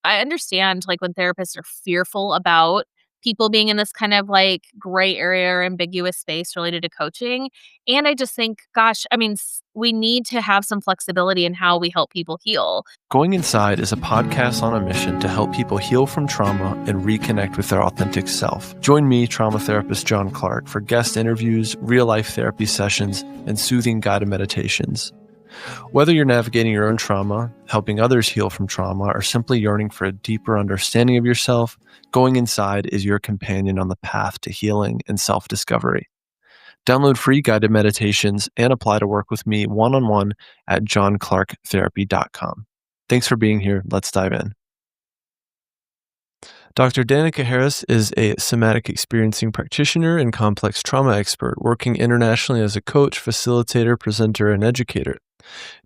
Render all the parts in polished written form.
I understand like when therapists are fearful about people being in this kind of like gray area or ambiguous space related to coaching. And I just think, gosh, I mean, we need to have some flexibility in how we help people heal. Going Inside is a podcast on a mission to help people heal from trauma and reconnect with their authentic self. Join me, trauma therapist John Clarke, for guest interviews, real-life therapy sessions, and soothing guided meditations. Whether you're navigating your own trauma, helping others heal from trauma, or simply yearning for a deeper understanding of yourself, Going Inside is your companion on the path to healing and self-discovery. Download free guided meditations and apply to work with me one-on-one at johnclarketherapy.com. Thanks for being here. Let's dive in. Dr. Danica Harris is a somatic experiencing practitioner and complex trauma expert, working internationally as a coach, facilitator, presenter, and educator.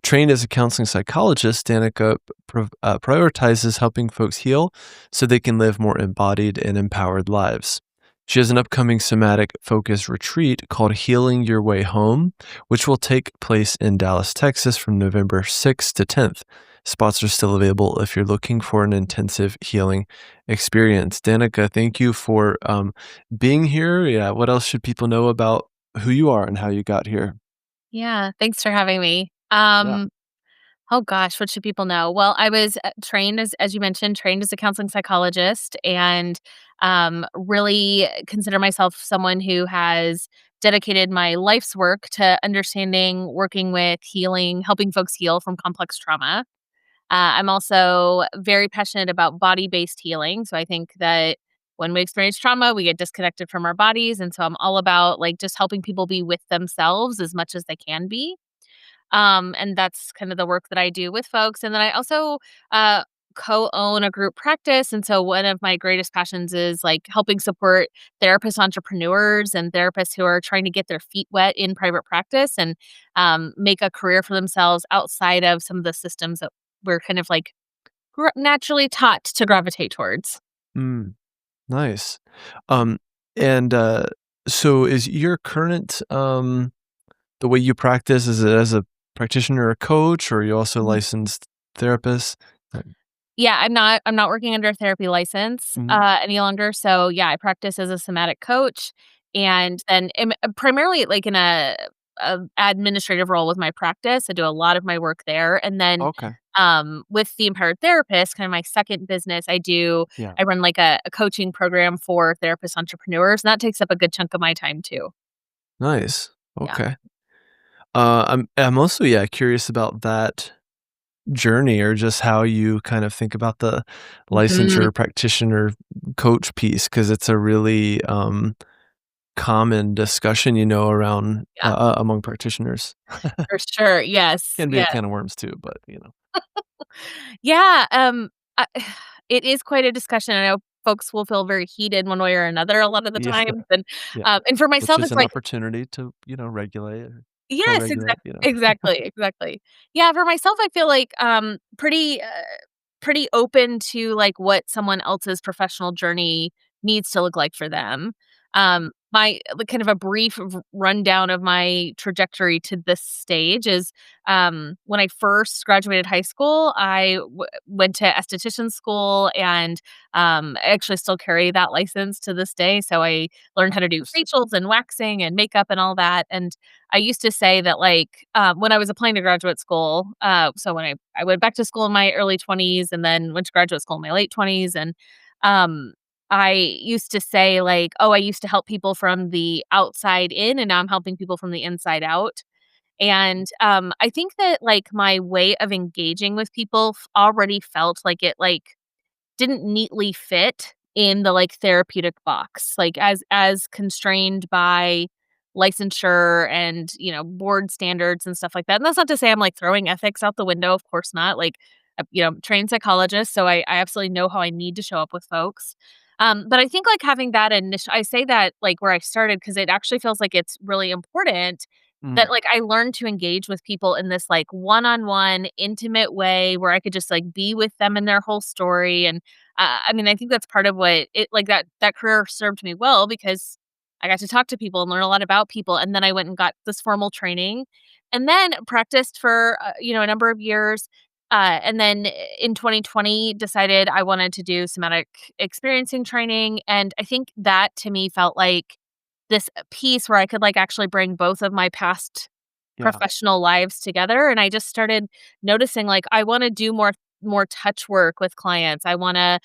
Trained as a counseling psychologist, Danica prioritizes helping folks heal so they can live more embodied and empowered lives. She has an upcoming somatic-focused retreat called Healing Your Way Home, which will take place in Dallas, Texas from November 6th to 10th. Spots are still available if you're looking for an intensive healing experience. Danica, thank you for being here. Yeah, what else should people know about who you are and how you got here? Yeah, thanks for having me. Yeah. Oh gosh, what should people know? Well, I was trained as you mentioned, trained as a counseling psychologist, and really consider myself someone who has dedicated my life's work to understanding, working with, healing, helping folks heal from complex trauma. I'm also very passionate about body-based healing. So I think that when we experience trauma, we get disconnected from our bodies, and so I'm all about like just helping people be with themselves as much as they can be. And that's kind of the work that I do with folks. And then I also uh, co-own a group practice. And so one of my greatest passions is like helping support therapist entrepreneurs and therapists who are trying to get their feet wet in private practice and make a career for themselves outside of some of the systems that we're kind of like naturally taught to gravitate towards. Mm, nice. Um, and so is your current the way you practice, is it as a practitioner or coach, or are you also a Mhm. licensed therapist? Yeah, I'm not working under a therapy license, Mhm. any longer, so, yeah, I practice as a somatic coach and then am primarily, like, in a administrative role with my practice. I do a lot of my work there, and then, Okay. with the Empowered Therapist, kind of my second business, Yeah. I run, like, a coaching program for therapist entrepreneurs, and that takes up a good chunk of my time too. Nice. Yeah. Okay. I'm also, yeah, curious about that journey or just how you kind of think about the Mhm. licensure practitioner coach piece, because it's a really, common discussion, around, Yeah, among practitioners. for sure, yes, Can be a yes. can of worms too, but. Yeah, I it is quite a discussion. I know folks will feel very heated one way or another a lot of the Yeah. times, Yeah. and for Which myself, is it's an like opportunity to, regulate or yes, co-regulate. exactly, exactly. Yeah, for myself, I feel like, pretty open to, like, what someone else's professional journey needs to look like for them. My like, kind of a brief rundown of my trajectory to this stage is, when I first graduated high school, I went to esthetician school and, I actually still carry that license to this day, so I learned how to do Interesting. facials and waxing and makeup and all that, and I used to say that, like, when I was applying to graduate school, so when I went back to school in my early 20s and then went to graduate school in my late 20s, and, um, I used to say, like, "Oh, I used to help people from the outside in, and now I'm helping people from the inside out." And, I think that, like, my way of engaging with people already felt like it, like, didn't neatly fit in the, like, therapeutic box, like, as constrained by licensure and, board standards and stuff like that, and that's not to say I'm, like, throwing ethics out the window, of course not, like, trained psychologist, so I absolutely know how I need to show up with folks, but I think, like, having that initial I say that, like, where I started because it actually feels like it's really important that, Mm. like, I learned to engage with people in this, like, one-on-one intimate way where I could just, like, be with them in their whole story, and, I mean, I think that's part of what it like, that career served me well because I got to talk to people and learn a lot about people, and then I went and got this formal training, and then practiced for, a number of years, And then in 2020, decided I wanted to do somatic experiencing training, and I think that to me felt like this piece where I could, like, actually bring both of my past Yeah. professional lives together, and I just started noticing, like, I wanna do more touch work with clients. I wanna,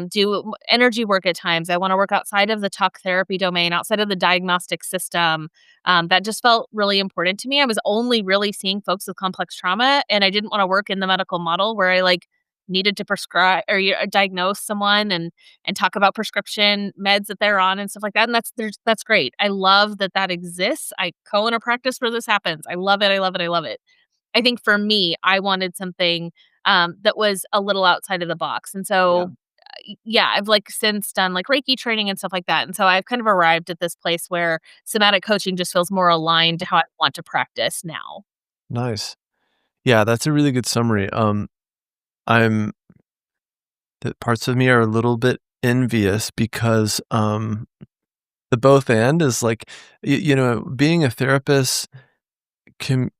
do energy work at times. I wanna work outside of the talk therapy domain, outside of the diagnostic system. That just felt really important to me. I was only really seeing folks with complex trauma, and I didn't wanna work in the medical model where I, like, needed to prescribe or diagnose someone and talk about prescription meds that they're on and stuff like that, and that's great. I love that that exists. I co-own a practice where this happens. I love it, I love it, I love it. I think for me, I wanted something, that was a little outside of the box, and Yeah. so, yeah, I've, like, since done, like, Reiki training and stuff like that, and so I've kind of arrived at this place where somatic coaching just feels more aligned to how I want to practice now. Nice. Yeah, that's a really good summary. I'm the parts of me are a little bit envious because the both and is like being a therapist can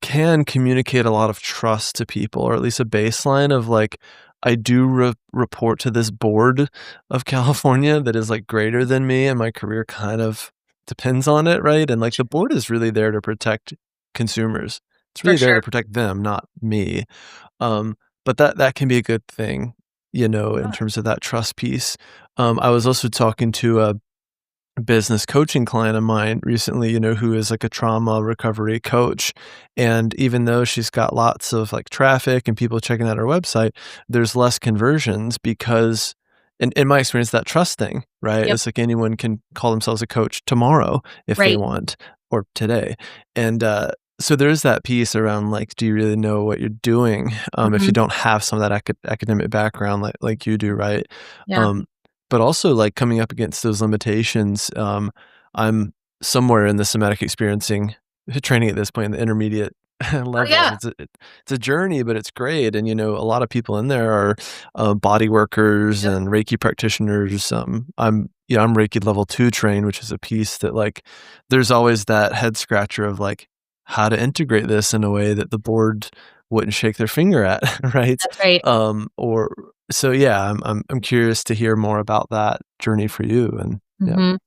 communicate a lot of trust to people, or at least a baseline of like, I do report to this board of California that is like greater than me, and my career kind of depends on it, right? And like the board is really there to protect consumers. It's For really there sure. to protect them, not me. Um, but that can be a good thing, in Yeah. terms of that trust piece. I was also talking to a business coaching client of mine recently, who is like a trauma recovery coach. And even though she's got lots of like traffic and people checking out her website, there's less conversions because in my experience, that trust thing, right? Yep. It's like anyone can call themselves a coach tomorrow if they Right. want, or today. And so there's that piece around like, do you really know what you're doing? If you Mhm. don't have some of that academic background like you do, right? Yeah. Um, but also, like, coming up against those limitations, I'm somewhere in the somatic experiencing training at this point in the intermediate Oh, levels. yeah. It's a journey, but it's great, and, a lot of people in there are, body workers Yep. and Reiki practitioners. I'm Reiki level 2 trained, which is a piece that, like, there's always that head scratcher of, like, how to integrate this in a way that the board wouldn't shake their finger at, right? That's right. Or so yeah, I'm curious to hear more about that journey for you, and yeah, Mhm.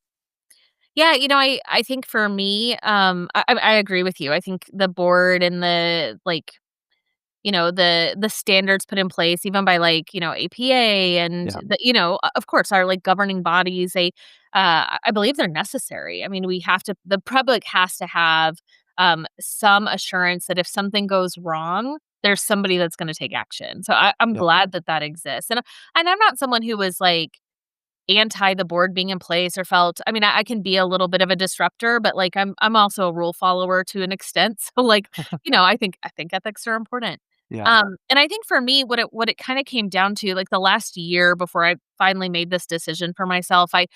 Yeah, I think for me, I agree with you. I think the board and the, like, the standards put in place even by, like, APA and yeah, of course, our, like, governing bodies, I believe they're necessary. I mean, the public has to have, some assurance that if something goes wrong, there's somebody that's gonna take action. So I'm yep, glad that that exists, and I'm not someone who was, like, anti the board being in place or felt. I mean, I can be a little bit of a disruptor, but, like, I'm also a rule follower to an extent. So, like, I think ethics are important. yeah, And I think for me, what it kinda came down to, like, the last year before I finally made this decision for myself, I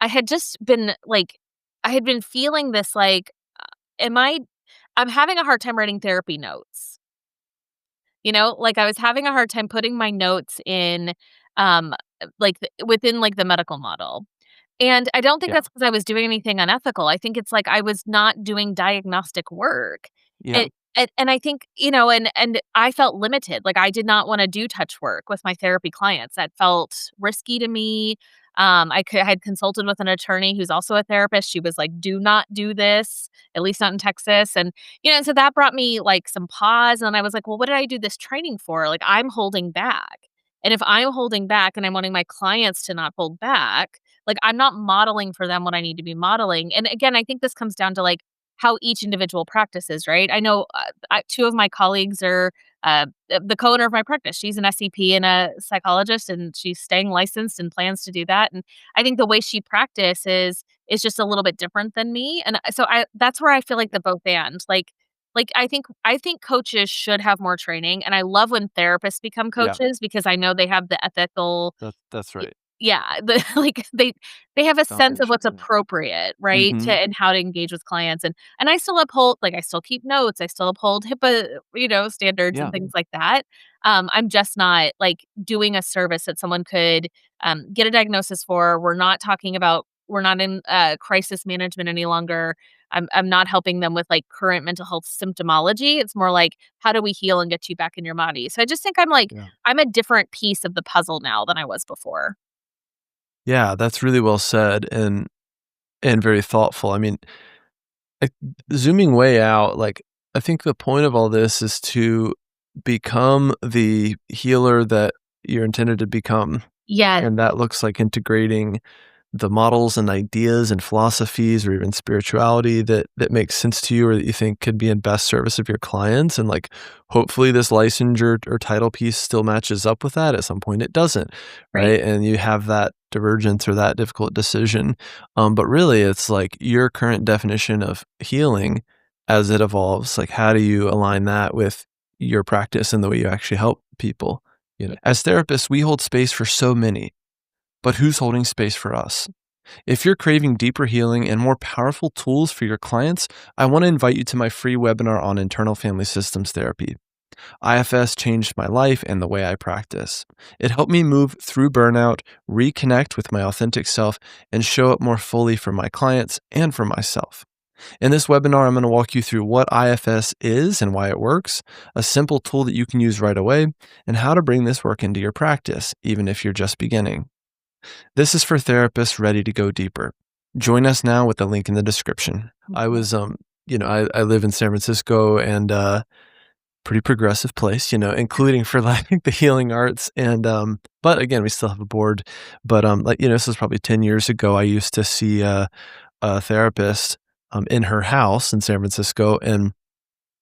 had just been, like, I had been feeling this, like, am I I'm having a hard time writing therapy notes. Like, I was having a hard time putting my notes in, like, within, like, the medical model. And I don't think yeah, that's because I was doing anything unethical. I think it's like I was not doing diagnostic work. yeah, And I think, and I felt limited. Like, I did not wanna do touch work with my therapy clients. That felt risky to me. I had consulted with an attorney who's also a therapist. She was like, "Do not do this, at least not in Texas." And, so that brought me, like, some pause, and I was like, "Well, what did I do this training for?" Like, I'm holding back. And if I'm holding back and I'm wanting my clients to not hold back, like, I'm not modeling for them what I need to be modeling. And again, I think this comes down to, like, how each individual practices, right? I know, 2 of my colleagues are, the co-owner of my practice. She's an SCP and a psychologist, and she's staying licensed and plans to do that, and I think the way she practices is just a little bit different than me, and, so that's where I feel like the both and. Like, I think coaches should have more training, and I love when therapists become yeah. coaches because I know they have the ethical. That's Y right. Yeah, like, they have a sense of Foundation, what's yeah. appropriate, right, to Mhm. and how to engage with clients, and I still uphold, like, I still keep notes, I still uphold HIPAA, standards and Yeah, things like that. I'm just not, like, doing a service that someone could, get a diagnosis for. We're not in, crisis management any longer. I'm not helping them with, like, current mental health symptomology. It's more like, how do we heal and get you back in your body? So I just think Yeah. I'm a different piece of the puzzle now than I was before. Yeah, that's really well said and very thoughtful. I mean, like, zooming way out, like, I think the point of all this is to become the healer that you're intended to become, Yeah, and that looks like integrating the models and ideas and philosophies or even spirituality that makes sense to you or that you think could be in best service of your clients. And like hopefully this licensure or title piece still matches up with that. At some point it doesn't, right. right? And you have that divergence or that difficult decision. But really it's like your current definition of healing as it evolves. Like how do you align that with your practice and the way you actually help people? You know, as therapists, we hold space for so many, but who's holding space for us? If you're craving deeper healing and more powerful tools for your clients, I want to invite you to my free webinar on internal family systems therapy. IFS changed my life and the way I practice. It helped me move through burnout, reconnect with my authentic self, and show up more fully for my clients and for myself. In this webinar, I'm going to walk you through what IFS is and why it works, a simple tool that you can use right away, and how to bring this work into your practice, even if you're just beginning. This is for therapists ready to go deeper. Join us now with the link in the description. I Mhm. was, I live in San Francisco and pretty progressive place, including for like the healing arts. And, but again, we still have a board. But, this was probably 10 years ago. I used to see a therapist in her house in San Francisco. And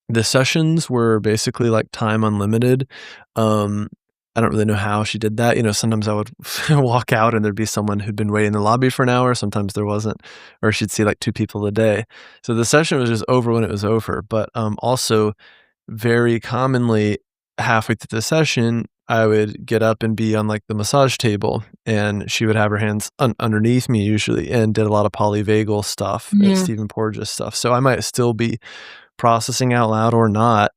the sessions were basically like time unlimited. Um, I don't really know how she did that. Sometimes I would walk out and there'd be someone who'd been waiting in the lobby for an hour. Sometimes there wasn't, or she'd see like 2 people a day. So the session was just over when it was over. But also, very commonly, halfway through the session, I would get up and be on like the massage table, and she would have her hands underneath me usually, and did a lot of polyvagal stuff, Mm, Stephen Porges stuff. So I might still be processing out loud or not,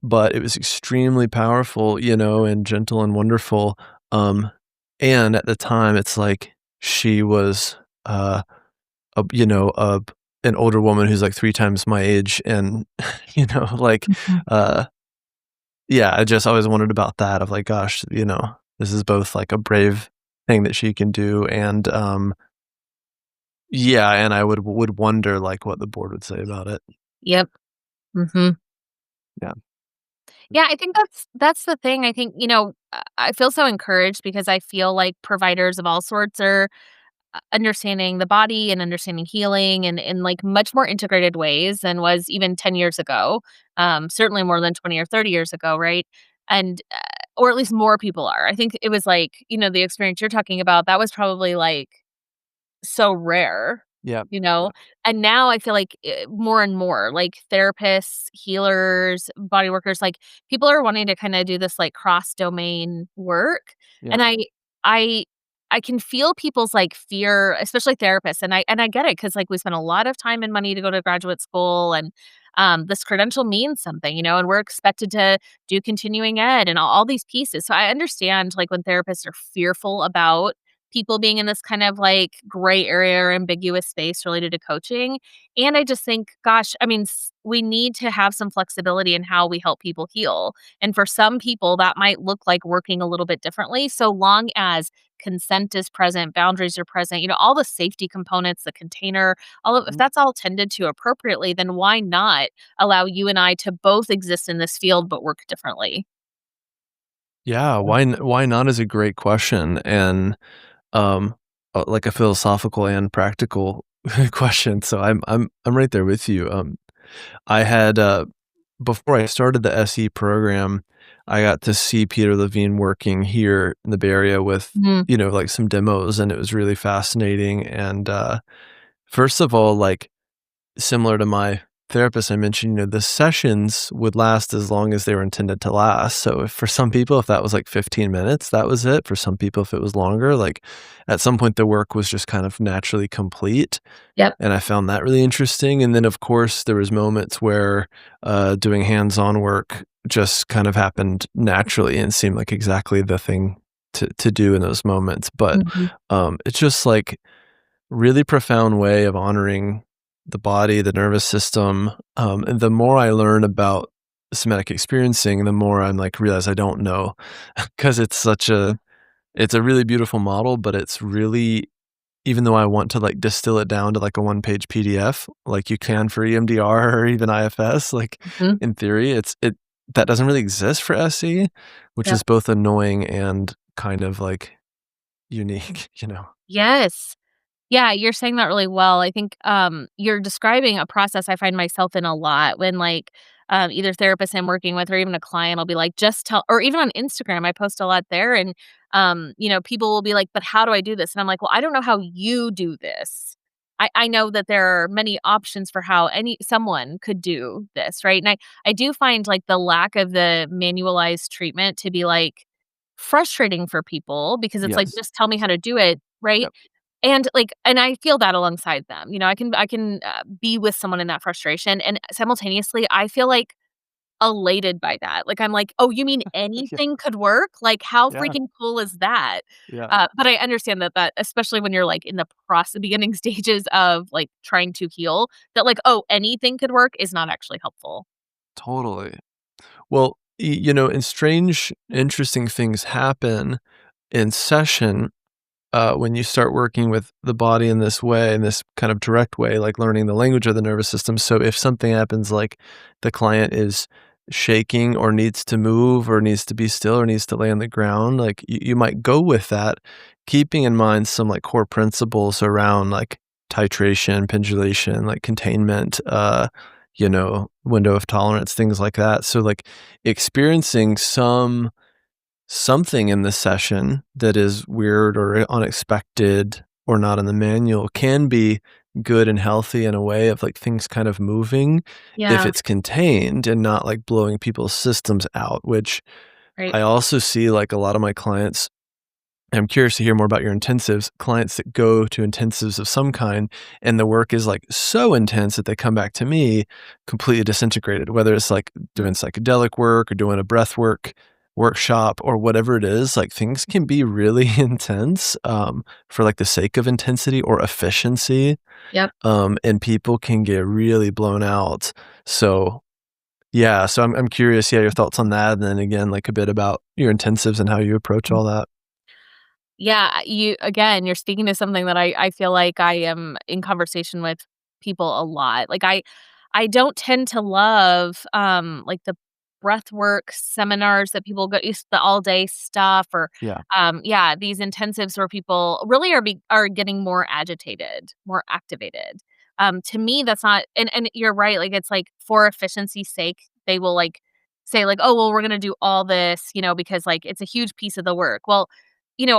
but it was extremely powerful, and gentle and wonderful. And at the time, it's like she was, a you know, a an older woman who's like 3 times my age and, like, mhm. uh, yeah, I just always wondered about that of like, gosh, this is both like a brave thing that she can do and, yeah, and I would wonder like what the board would say about it. Yep. Mhm. Yeah. Yeah, I think that's the thing. I think, I feel so encouraged because I feel like providers of all sorts are understanding the body and understanding healing and in like much more integrated ways than was even 10 years ago. Certainly more than 20 or 30 years ago, right? And or at least more people are. I think it was like, the experience you're talking about, that was probably like so rare, Yeah. you know? Yeah. And now I feel like, more and more, like, therapists, healers, body workers, like, people are wanting to kinda do this, like, cross-domain work, Yeah. and I I can feel people's, like, fear, especially therapists, and I get it because like, we spend a lot of time and money to go to graduate school, and, this credential means something, and we're expected to do continuing ed and all these pieces, so I understand, like, when therapists are fearful about people being in this kind of like gray area or ambiguous space related to coaching. And I just think, gosh, I mean, we need to have some flexibility in how we help people heal. And for some people, that might look like working a little bit differently, so long as consent is present, boundaries are present, all the safety components, the container, all of if Mhm. that's all tended to appropriately, then why not allow you and I to both exist in this field but work differently? Yeah, why not is a great question and, um, like a philosophical and practical question, so I'm right there with you. I had, before I started the SE program, I got to see Peter Levine working here in the Bay Area with, Mhm. like some demos, and it was really fascinating. And first of all, like similar to my therapist I mentioned, the sessions would last as long as they were intended to last. So if for some people, if that was like 15 minutes, that was it. For some people, if it was longer, like at some point the work was just kind of naturally complete. Yep. And I found that really interesting, and then, of course, there was moments where, doing hands-on work just kind of happened naturally and seemed like exactly the thing to do in those moments, but, Mhm. it's just, like, really profound way of honoring the body, the nervous system, and the more I learn about somatic experiencing, the more I'm like realize I don't know because it's a really beautiful model, but it's really even though I want to like distill it down to like a one-page PDF, like you can for EMDR or even IFS, like Mhm. in theory, it that doesn't really exist for SE, which Yep. is both annoying and kind of like unique, you know? Yes. Yeah, you're saying that really well. I think, you're describing a process I find myself in a lot when, like, either therapists I'm working with or even a client will be like, "Just tell," or even on Instagram, I post a lot there, and, people will be like, "But how do I do this?" And I'm like, "Well, I don't know how you do this. I know that there are many options for how someone could do this," right? And I do find, like, the lack of the manualized treatment to be, like, frustrating for people because it's like, Yes. "Just tell me how to do it," right? Yep. And I feel that alongside them, I can be with someone in that frustration, and simultaneously, I feel, like, elated by that, like, I'm like, "Oh, you mean Yeah. anything could work? Like, how Yeah. freaking cool is that?" Yeah. But I understand that especially when you're, like, in the beginning stages of, like, trying to heal, that, like, "Oh, anything could work," is not actually helpful. Totally. Well, and strange, interesting things happen in session when you start working with the body in this way, in this kind of direct way, like learning the language of the nervous system. So if something happens, like the client is shaking or needs to move or needs to be still or needs to lay on the ground, like you might go with that, keeping in mind some like core principles around like titration, pendulation, like containment, window of tolerance, things like that. So like experiencing something in the session that is weird or unexpected or not in the manual can be good and healthy in a way of like things kind of moving if Yeah, it's contained and not like blowing people's systems out, which right. I also see like a lot of my clients. I'm curious to hear more about your intensives, clients that go to intensives of some kind, and the work is like so intense that they come back to me completely disintegrated, whether it's like Mm, doing psychedelic work or doing a breath work workshop or whatever it is, like things can be really intense for like the sake of intensity or efficiency. yep. And people can get really blown out. So yeah, so I'm curious, yeah, your thoughts on that. And then again, like a bit about your intensives and how you approach all that. Yeah, you're speaking to something that I feel like I am in conversation with people a lot. Like, I don't tend to love, like, the breath work seminars that people go use the all day stuff or, Yeah. yeah, these intensives where people really are getting more agitated, more activated. To me, that's not, and you're right, like, it's like for efficiency's sake, they will, like, say, like, "Oh, well, we're gonna do all this," because, like, it's a huge piece of the work. Well,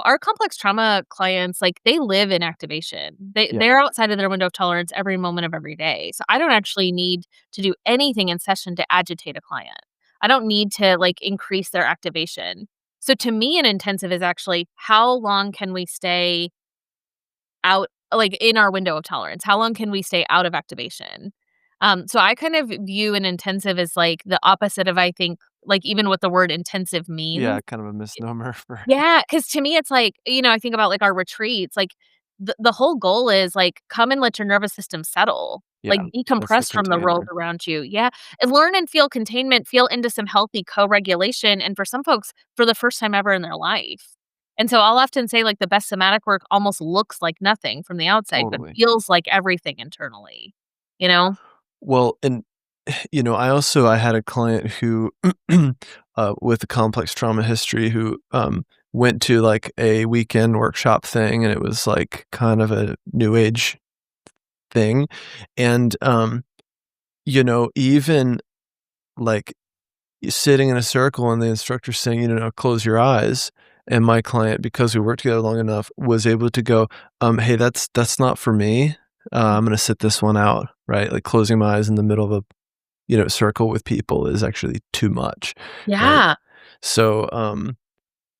our complex trauma clients, like, they live in activation. Yeah. They're outside of their window of tolerance every moment of every day. So I don't actually need to do anything in session to agitate a client. I don't need to, like, increase their activation. So to me, an intensive is actually how long can we stay out, like, in our window of tolerance? How long can we stay out of activation? So I kind of view an intensive as, like, the opposite of, I think, like, even what the word intensive Yeah, means. kind of a misnomer for Yeah, because to me, it's like, I think about, like, our retreats, like, the whole goal is, like, come and let your nervous system settle, like, yeah, that's the decompress from the world container. around you, yeah, and learn and feel containment, feel into some healthy co-regulation, and for some folks, for the first time ever in their life. And so I'll often say, like, the best somatic work almost looks like nothing from the outside, but Totally. feels like everything internally, you know? Well, and, I had a client who, with a complex trauma history who, went to, like, a weekend workshop thing, and it was, like, kind of a new age thing, and, even, like, sitting in a circle and the instructor saying, "Close your eyes," and my client, because we worked together long enough, was able to go, "Hey, that's not for me. I'm gonna sit this one out," right? Like, closing my eyes in the middle of a circle with people is actually too much, right? Yeah, So,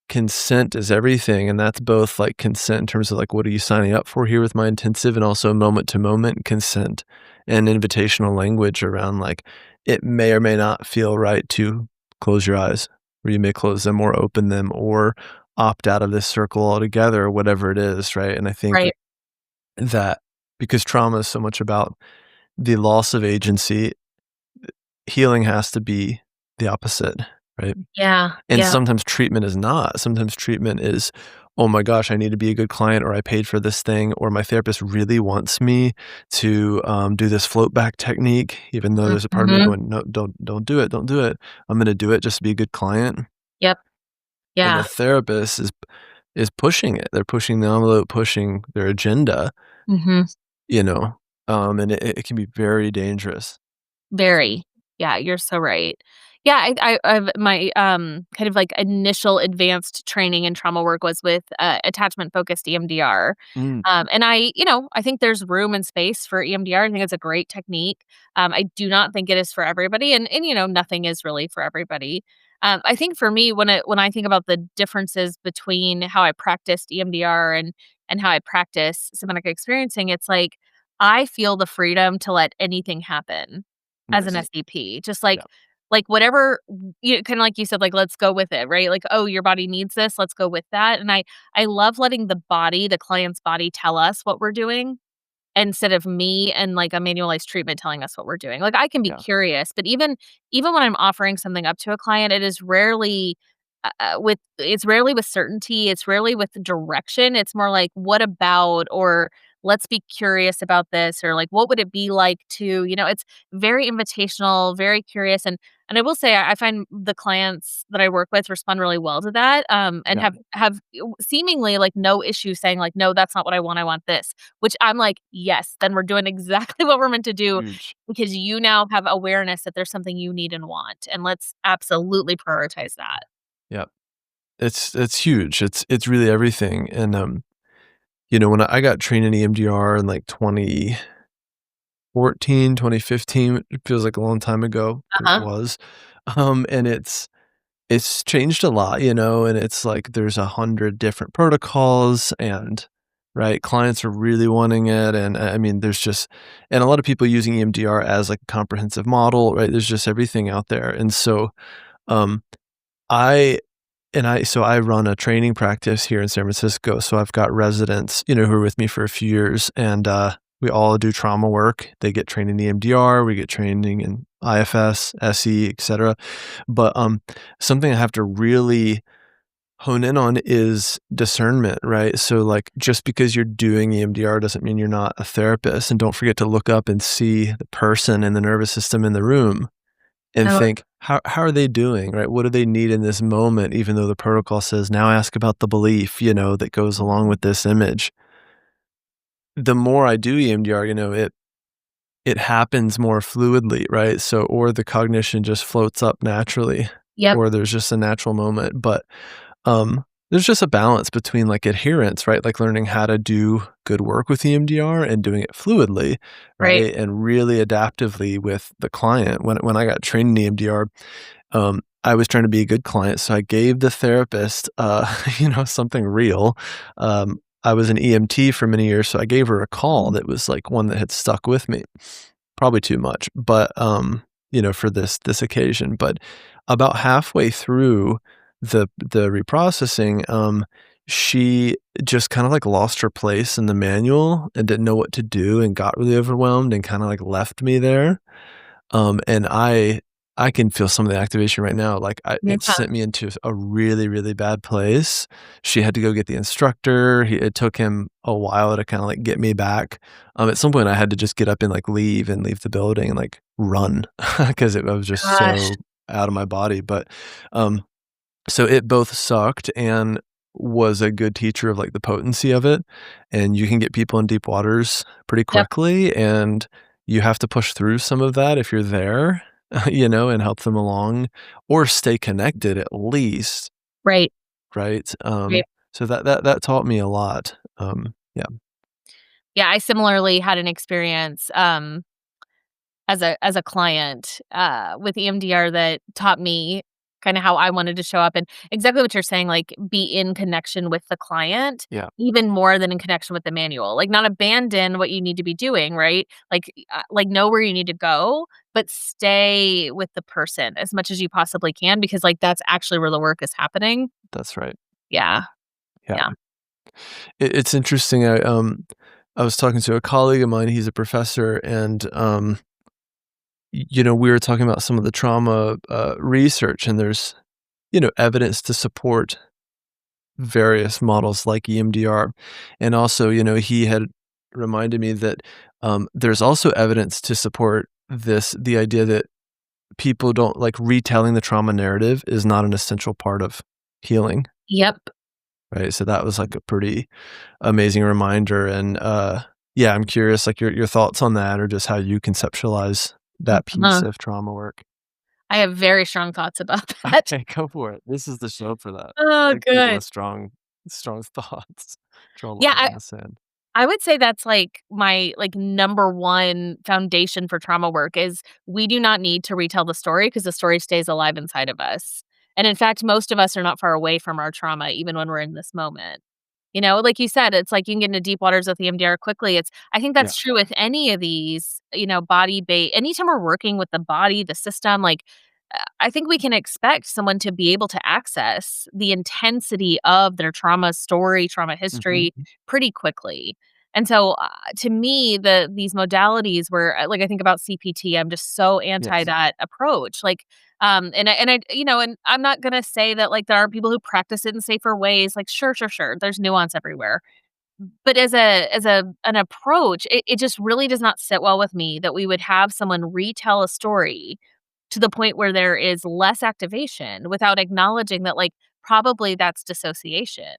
consent is everything, and that's both, like, consent in terms of, like, what are you signing up for here with my intensive, and also moment to moment consent and invitational language around, like, it may or may not feel right to close your eyes, or you may close them or open them or opt out of this circle altogether or whatever it is, right? And I think right. that because trauma is so much about the loss of agency, healing has to be the opposite, right? Yeah, And yeah. sometimes treatment is not. Sometimes treatment is, "Oh my gosh, I need to be a good client," or "I paid for this thing," or "My therapist really wants me to, do this float back technique," even though there's a part of me Mhm. going, "No, don't do it, don't do it. I'm gonna do it just to be a good client." Yep. And the Yeah. therapist is pushing it. They're pushing the envelope, pushing their agenda, Mhm. you know, and it can be very dangerous. Very. Yeah, you're so right. Yeah, I've my, kind of, like, initial advanced training in trauma work was with, attachment-focused EMDR, Mm, and I think there's room and space for EMDR. I think it's a great technique. I do not think it is for everybody, and nothing is really for everybody. I think for me, when I think about the differences between how I practiced EMDR and how I practice somatic experiencing, it's like, I feel the freedom to let anything happen as an nice. SEP, just Yeah, like whatever kinda like you said, like, "Let's go with it," right? Like, "Oh, your body needs this, let's go with that," and I love letting the client's body tell us what we're doing, instead of me and, like, a manualized treatment telling us what we're doing. Like, I can be yeah, curious, but even when I'm offering something up to a client, it is rarely, it's rarely with certainty, it's rarely with direction, it's more like, "What about?" or "Let's be curious about this," or, like, "What would it be like to?" It's very invitational, very curious, and I will say I find the clients that I work with respond really well to that, and yeah. have seemingly, like, no issue saying, like, "No, that's not what I want this." Which I'm like, "Yes, then we're doing exactly what we're meant to do Huge. because you now have awareness that there's something you need and want, and let's absolutely prioritize that." Yeah. It's huge. It's really everything, and, when I got trained in EMDR in, like, 2014, 2015, it feels like a long time ago because it Uh-huh. was, and it's changed a lot, and it's like there's 100 different protocols and right, clients are really wanting it, and I mean, there's just and a lot of people using EMDR as, like, a comprehensive model, right? There's just everything out there, and so, um, I I run a training practice here in San Francisco, so I've got residents, who are with me for a few years, and, we all do trauma work. They get trained in EMDR, we get training in IFS, SE, etcetera, but, something I have to really hone in on is discernment, right? So, like, just because you're doing EMDR doesn't mean you're not a therapist, and don't forget to look up and see the person and the nervous system in the room and Oh, think, "How are they doing, right? What do they need in this moment?" Even though the protocol says, "Now ask about the belief," that goes along with this image. The more I do EMDR, it happens more fluidly, right? So or the cognition just floats up naturally, yep, or there's just a natural moment, but there's just a balance between, like, adherence, right? Like, learning how to do good work with EMDR and doing it fluidly, right. right? And really adaptively with the client. When I got trained in EMDR, I was trying to be a good client, so I gave the therapist, something real. I was an EMT for many years, so I gave her a call that was, like, one that had stuck with me. Probably too much, but, for this occasion, but about halfway through the reprocessing, she just kinda, like, lost her place in the manual and didn't know what to do and got really overwhelmed and kinda, like, left me there. And I can feel some of the activation right now, like, Yeah, it sent me into a really, really bad place. She had to go get the instructor, it took him a while to kinda, like, get me back. At some point, I had to just get up and, like, leave the building and, like, run because I was just gosh. so out of my body, but, um so it both sucked and was a good teacher of, like, the potency of it, and you can get people in deep waters pretty Yep, quickly, and you have to push through some of that if you're there, and help them along or stay connected at least, right, right? right. So that taught me a lot. Yeah, Yeah, I similarly had an experience, as a client, with EMDR that taught me kinda how I wanted to show up and exactly what you're saying, like, be in connection with the client yeah, even more than in connection with the manual. Like, not abandon what you need to be doing, right? Like, know where you need to go, but stay with the person as much as you possibly can because, like, that's actually where the work is happening. that's right. Yeah, Yeah. yeah. It's interesting, I was talking to a colleague of mine, he's a professor, and, we were talking about some of the trauma, research, and there's, evidence to support various models like EMDR. And also, he had reminded me that, there's also evidence to support the idea that people don't like retelling the trauma narrative is not an essential part of healing, Yep. right? So that was like a pretty amazing reminder. And yeah, I'm curious, like your thoughts on that, or just how you conceptualize that piece Uh-huh. of trauma work. I have very strong thoughts about that. Okay, go for it. This is the show for that. Oh, Like people good. with strong thoughts. Draw a Yeah, line in the sand. I would say that's, like, my, like, number 1 foundation for trauma work is we do not need to retell the story because the story stays alive inside of us. And in fact, most of us are not far away from our trauma even when we're in this moment. You know, like you said, it's like you can get into deep waters with EMDR quickly. I think Yeah. that's true with any of these, body based anytime we're working with the body, the system, like, I think we can expect someone to be able to access the intensity of their trauma story, trauma history Mhm. pretty quickly. And so, to me, these modalities where, like, I think about CPT, I'm just so anti Yes. that approach. Like, and I'm not gonna say that like there aren't people who practice it in safer ways. Like, sure, sure, sure, there's nuance everywhere. But as an approach, it just really does not sit well with me that we would have someone retell a story to the point where there is less activation without acknowledging that, like, probably that's dissociation.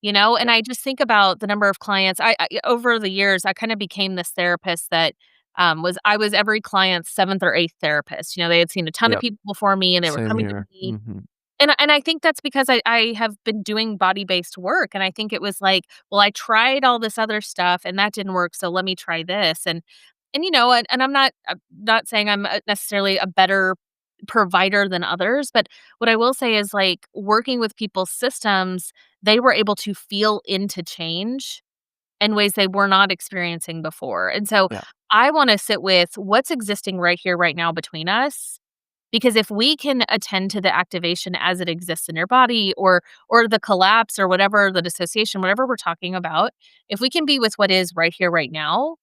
And Yeah. I just think about the number of clients I over the years, I kinda became this therapist that, I was every client's 7th or 8th therapist. They had seen a ton of Yep. people before me, and they were Same coming to here. me. Mhm. And I think that's because I have been doing body-based work, and I think it was like, "Well, I tried all this other stuff, and that didn't work, so let me try this." And I'm not saying I'm, necessarily a better provider than others, but what I will say is, like, working with people's systems, they were able to feel into change in ways they were not experiencing before, and so Yeah. I wanna sit with what's existing right here, right now between us, because if we can attend to the activation as it exists in your body or the collapse or whatever, the dissociation, whatever we're talking about, if we can be with what is right here, right now,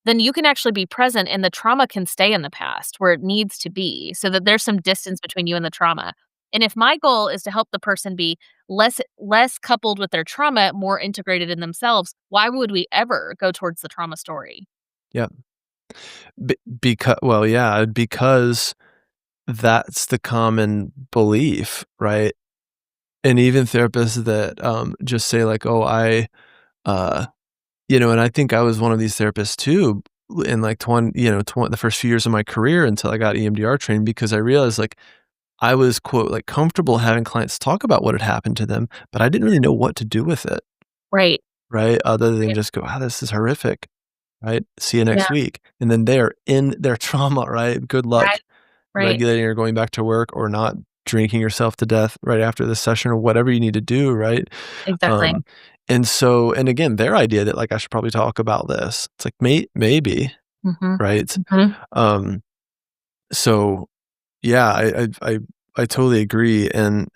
then you can actually be present and the trauma can stay in the past where it needs to be so that there's some distance between you and the trauma. And if my goal is to help the person be less coupled with their trauma, more integrated in themselves, why would we ever go towards the trauma story? Yep. Because well, yeah, because that's the common belief, right? And even therapists that, just say like, "Oh, uh" and I think I was one of these therapists too in like the first few years of my career until I got EMDR trained because I realized like I was, quote, like, comfortable having clients talk about what had happened to them, but I didn't really know what to do with it, Right. right? Other than Right. just go, "Wow, this is horrific." Right? "See you Yeah. next week." And then they're in their trauma, right? Good luck Right. Right. regulating or going back to work or not drinking yourself to death right after the session or whatever you need to do, right? Exactly. Um, and again, their idea that, like, I should probably talk about this. It's like, maybe, Mhm. right? Mhm. Um, so, yeah, I totally agree, and,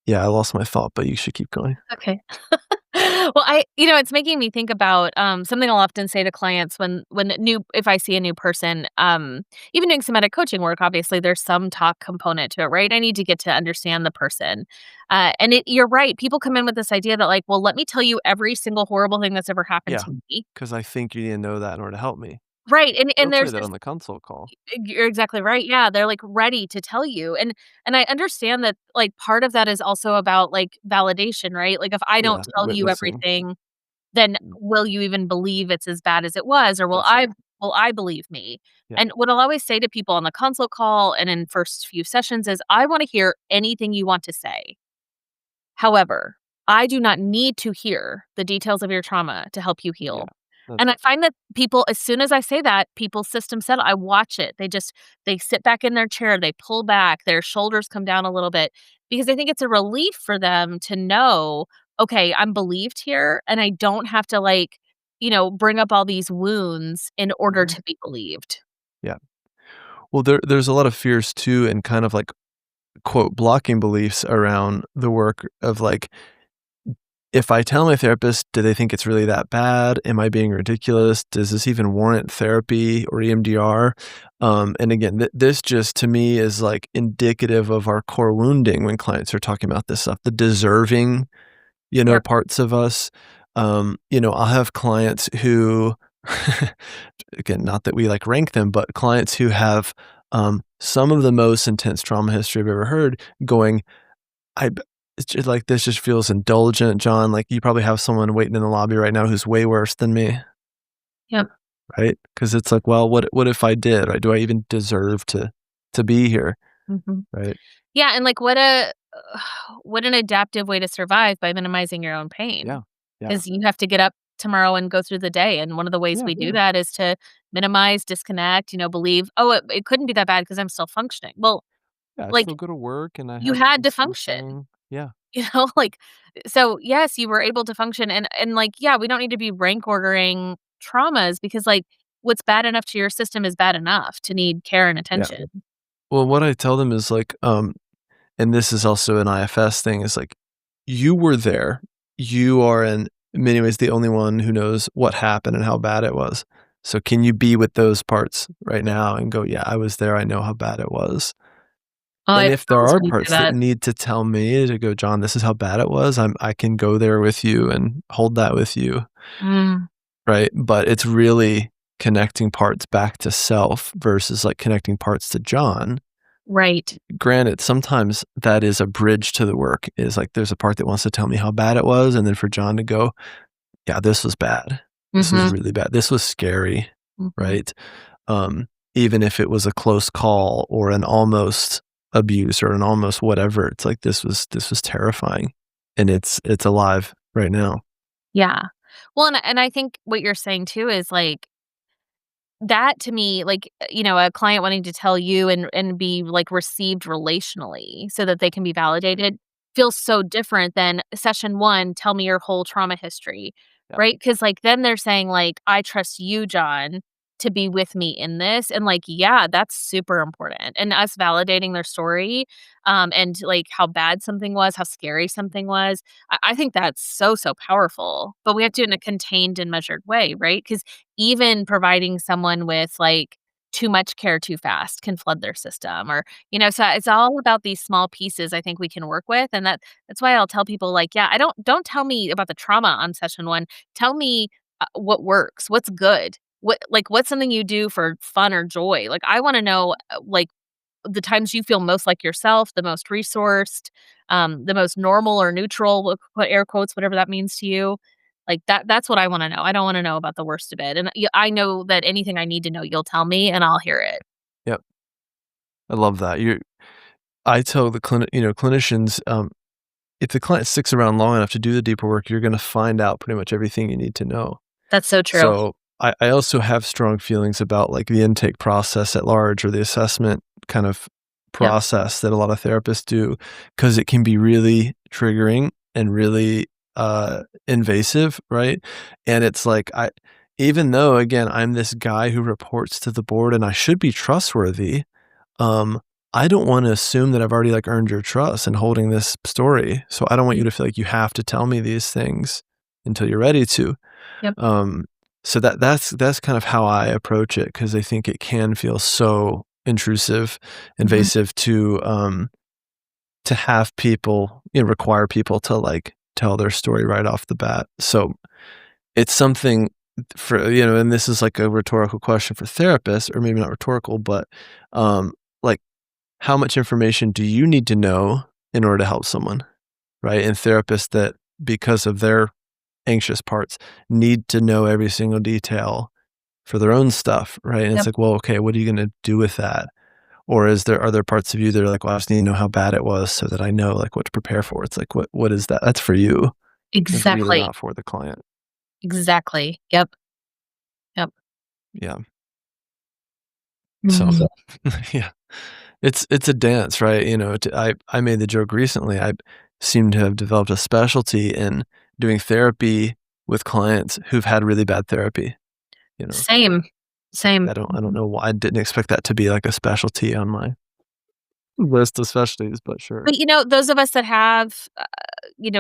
yeah, I lost my thought, but you should keep going. Okay. Well, it's making me think about, something I'll often say to clients when new if I see a new person, even doing somatic coaching work, obviously, there's some talk component to it, right? I need to get to understand the person. You're right. People come in with this idea that, like, well, let me tell you every single horrible thing that's ever happened Yeah, to me. because I think you need to know that in order to help me. Right. And They'll tell you there's that this on the consult call. You're exactly right. Yeah, they're, like, ready to tell you, and I understand that, like, part of that is also about, like, validation, right? Like, if I don't Yeah, tell you witnessing. everything, then Mm, will you even believe it's as bad as it was, or will that's I right. will I believe me? Yeah, And what I'll always say to people on the consult call and in first few sessions is, "I wanna hear anything you want to say. However, I do not need to hear the details of your trauma to help you yeah, heal." that's And I right. find that people, as soon as I say that, people's systems settle. I watch it. They sit back in their chair, they pull back, their shoulders come down a little bit because I think it's a relief for them to know, okay, I'm believed here and I don't have to like, bring up all these wounds in order Mhm. to be believed. Yeah. Well, there's a lot of fears too and kind of like, quote, "blocking beliefs" around the work of, like, if I tell my therapist, do they think it's really that bad? Am I being ridiculous? Does this even warrant therapy or EMDR? And again, this just to me is like indicative of our core wounding when clients are talking about this stuff, the deserving, Yep. parts of us. I'll have clients who, again, not that we like rank them, but clients who have some of the most intense trauma history I've ever heard going, I b it's just like, "This just feels indulgent, John." Like, you probably have someone waiting in the lobby right now who's way worse than me, Yep. right? Because it's like, well, what if I did, right? Do I even deserve to be here, Mhm. right? Yeah, and, like, what a what an adaptive way to survive by minimizing your own pain, Yeah. Yeah. because you have to get up tomorrow and go through the day, and one of the ways Yeah, we do yeah. that is to minimize, disconnect, believe, "Oh, it couldn't be that bad because 'cause I'm still functioning." Well, Yeah, I like, still go to work and I you have all had to this stuff function, going. Yeah. like, so, yes, you were able to function and, like, yeah, we don't need to be rank ordering traumas because, like, what's bad enough to your system is bad enough to need care and Yeah. attention. Well, what I tell them is like, and this is also an IFS thing, is like, you were there. You are in many ways the only one who knows what happened and how bad it was. So can you be with those parts right Yep. now and go, "Yeah, I was there. I know how bad it was." Oh, I And love if there this are when you say parts that that. need to tell me to go, "John, this is how bad it was," I can go there with you and hold that with you, Mm, right? But it's really connecting parts back to self versus, like, connecting parts to John. right. Granted, sometimes that is a bridge to the work, is like there's a part that wants to tell me how bad it was, and then for John to go, "Yeah, this was bad. This was Mhm, really bad. This was scary," mhm. right? Um, Even if it was a close call or an almost abuse or an almost whatever, it's like this was terrifying, and it's alive right now. Yeah. Well, and I think what you're saying too is, like, that to me, like, a client wanting to tell you and be, like, received relationally so that they can be validated feels so different than session 1, "Tell me your whole trauma history," Yeah, right? Because like, then they're saying, like, "I trust you, John, to be with me in this," and, like, yeah, that's super important, and us validating their story, and, like, how bad something was, how scary something was, I think that's so, so powerful, but we have to do it in a contained and measured way, right? Because even providing someone with, like, too much care too fast can flood their system so it's all about these small pieces I think we can work with, and that's why I'll tell people, like, "Yeah, I don't tell me about the trauma on session 1. Tell me, what works, what's good, what's something you do for fun or joy." Like, I wanna know, like, the times you feel most like yourself, the most resourced, the most normal or neutral, put air quotes, whatever that means to you. Like that's what I wanna know. I don't wanna know about the worst of it, and I know that anything I need to know, you'll tell me, and I'll hear it. yep, I love that. I tell the clinicians, if the client sticks around long enough to do the deeper work, you're gonna find out pretty much everything you need to know. That's so true. So, I also have strong feelings about, like, the intake process at large or the assessment kind of Yep, process that a lot of therapists do, because it can be really triggering and really, invasive, right? And it's like, even though, again, I'm this guy who reports to the board and I should be trustworthy, um, I don't wanna assume that I've already, like, earned your trust in holding this story, so I don't want you right, to feel like you have to tell me these things until you're ready to. yep, Um, so that's kind of how I approach it because I think it can feel so intrusive, mhm, invasive to have people, require people to, like, tell their story right off the bat. So, it's something for and this is, like, a rhetorical question for therapists, or maybe not rhetorical, but, like, how much information do you need to know in order to help someone, right? And therapists that, because of their anxious parts, need to know every single detail for their own stuff, right? And it's yep, like, well, okay, what are you gonna do with that? Or are there parts of you that are like, well, I just need to know how bad it was so that I know like what to prepare for? It's like, what is that? That's for you. It's really exactly, not for the client. exactly, yep, yep, Yeah. So mhm, yeah, it's a dance, right? I made the joke recently. I seem to have developed a specialty in doing therapy with clients who've had really bad therapy. You know, same, same. I don't know why I didn't expect that to be like a specialty on my list of specialties, but sure. But, those of us that have,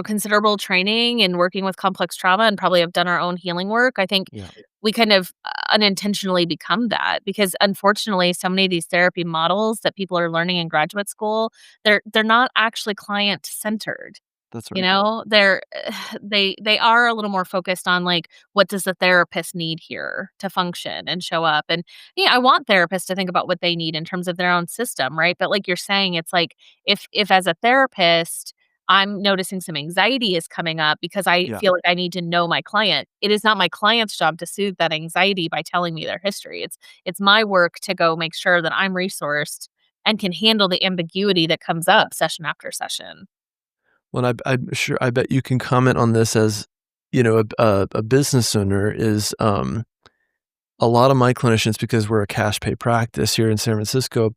considerable training in working with complex trauma and probably have done our own healing work, I think Yeah, we kind of unintentionally become that because unfortunately so many of these therapy models that people are learning in graduate school, they're not actually client centered. that's You right. know, they're they are a little more focused on, like, what does the therapist need here to function and show up, and, yeah, I want therapists to think about what they need in terms of their own system, right? But like you're saying, it's like, if as a therapist, I'm noticing some anxiety is coming up because I Yeah. feel like I need to know my client, it is not my client's job to soothe that anxiety by telling me their history. It's my work to go make sure that I'm resourced and can handle the ambiguity that comes up session after session. Well, I'm sure I bet you can comment on this as, a business owner is, a lot of my clinicians, because we're a cash pay practice here in San Francisco,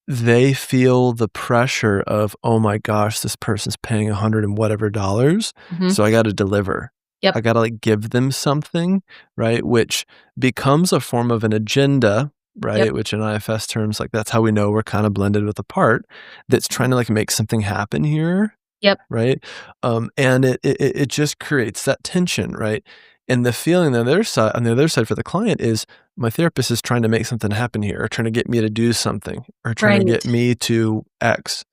they feel the pressure of, "Oh my gosh, this person's paying 100 and whatever dollars, Mhm. so I gotta deliver. Yep. I gotta, like, give them something," right? Which becomes a form of an agenda, Yep. right? Which in IFS terms, like, that's how we know we're kinda blended with a part that's trying to, like, make something happen here, Yep. right? And it just creates that tension, right? And the feeling on the other side for the client is, my therapist is trying to make something happen here, or trying to get me to do something, or trying to Right. get me to X.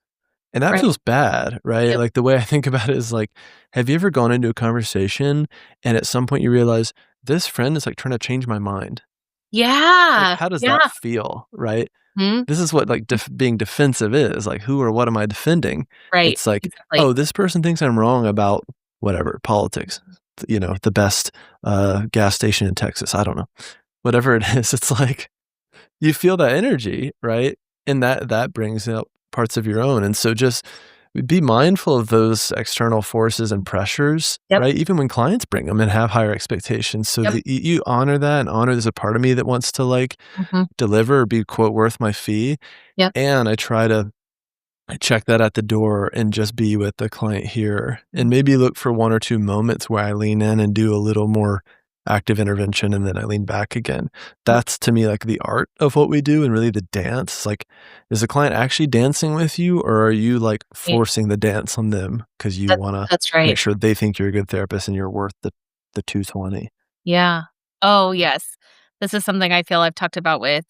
And that Right. feels bad, right? Yep. Like, the way I think about it is like, have you ever gone into a conversation and at some point you realize this friend is like trying to change my mind? Like, Yeah. how does that Yeah. feel, right? Mhm. This is what, like, being defensive is, like, who or what am I defending? Right. It's like, Exactly. "Oh, this person thinks I'm wrong about whatever, politics, the best, gas station in Texas." I don't know. Whatever it is, it's like, you feel that energy, right? And that brings out parts of your own, and so just be mindful of those external forces and pressures, Yep. right? Even when clients bring them and have higher expectations, so Yep. that you honor that and honor there's a part of me that wants to, like, Mhm. deliver or be, quote, "worth my fee," Yep. and I check that at the door and just be with the client here, Mhm. and maybe look for 1 or 2 moments where I lean in and do a little more active intervention, and then I lean back again. Yep. That's to me, like, the art of what we do and really the dance. Like, is the client actually dancing with you, or are you, like, Right. forcing the dance on them because you That wanna that's make right. sure they think you're a good therapist and you're worth the 220? Yeah. Oh, yes. This is something I feel I've talked about with,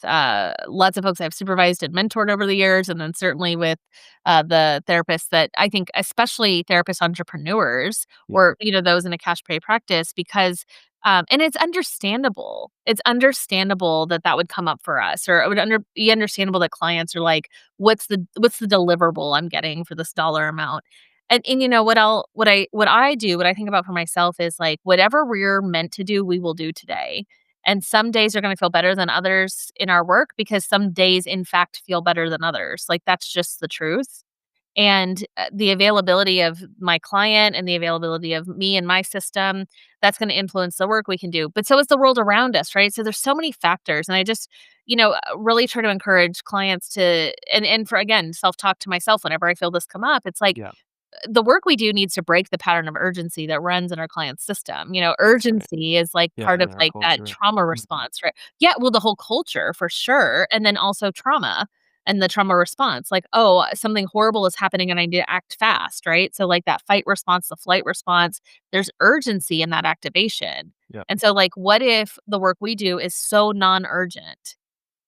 lots of folks I've supervised and mentored over the years, and then certainly with, the therapists that I think especially therapist entrepreneurs Yeah, or, those in a cash pay practice because, and it's understandable. It's understandable that that would come up for us, or it would be understandable that clients are like, "What's the deliverable I'm getting for this dollar amount?" And what I think about for myself is, like, whatever we're meant to do, we will do today. And some days are gonna feel better than others in our work because some days, in fact, feel better than others. Like, that's just the truth. And, the availability of my client and the availability of me and my system, that's gonna influence the work we can do. But so is the world around us, right? So there's so many factors, and I just, really try to encourage clients to and for, again, self-talk to myself whenever I feel this come up. It's like, yeah, the work we do needs to break the pattern of urgency that runs in our client's system. that's right. Urgency is like Yeah, part of in our like that culture. trauma Mhm. response, right? Yeah, well, the whole culture for sure. And then also trauma and the trauma response. Like, oh, something horrible is happening and I need to act fast, right? So, like that fight response, the flight response, there's urgency in that activation. Yeah, And so, like, what if the work we do is so non urgent?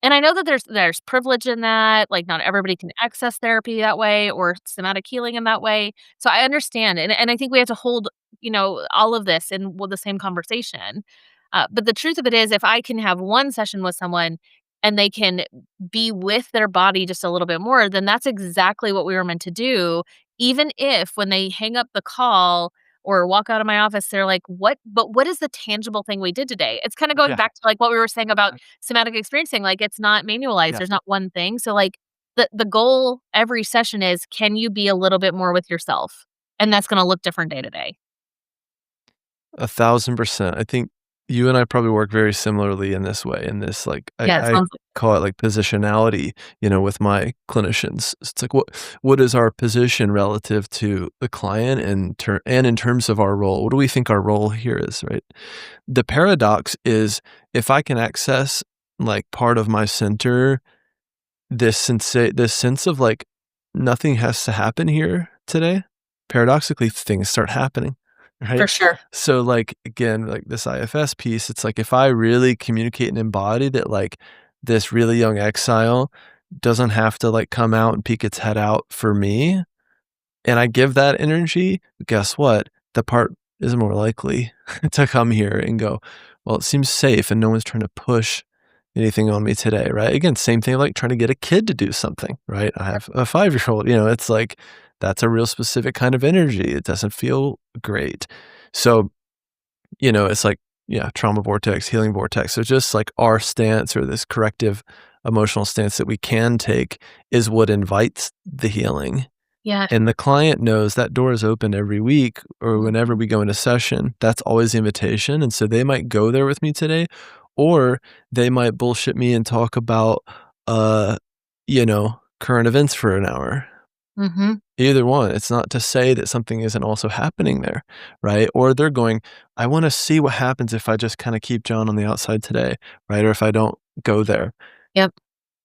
And I know that there's privilege in that, like, not everybody can access therapy that way or somatic healing in that way. So I understand, and I think we have to hold, all of this in with the same conversation. But the truth of it is if I can have one session with someone and they can be with their body just a little bit more, then that's exactly what we were meant to do, even if when they hang up the call or walk out of my office, they're like, what is the tangible thing we did today?" It's kinda going yeah, back to, like, what we were saying about somatic experiencing, like, it's not manualized, yeah. there's not one thing, so, like, the goal every session is, can you be a little bit more with yourself? And that's gonna look different day to day. 1,000%. I think you and I probably work very similarly in this way, in this, like, Yeah, it I sounds call it, like, positionality, with my clinicians. It's like, what is our position relative to the client and in terms of our role? What do we think our role here is, right? The paradox is if I can access, like, part of my center, this sense of, like, nothing has to happen here today, paradoxically, things start happening, For right? sure. So, like, again, like this IFS piece, it's like if I really communicate and embody that, like, this really young exile doesn't have to like come out and peek its head out for me, and I give that energy, guess what? The part is more likely to come here and go, well, it seems safe and no one's trying to push anything on me today, right? Again, same thing like trying to get a kid to do something, right? I have a 5-year-old, it's like that's a real specific kind of energy. It doesn't feel great. So, it's like, yeah, trauma vortex, healing vortex. So just like our stance or this corrective emotional stance that we can take is what invites the healing, Yeah. and the client knows that door is open every week or whenever Mhm. we go into session. That's always the invitation. And so they might go there with me today, or they might bullshit me and talk about, current events for an hour. Mhm. Either one. It's not to say that something isn't also happening there, right? Or they're going, I want to see what happens if I just kind of keep John on the outside today, right? Or if I don't go there. Yep.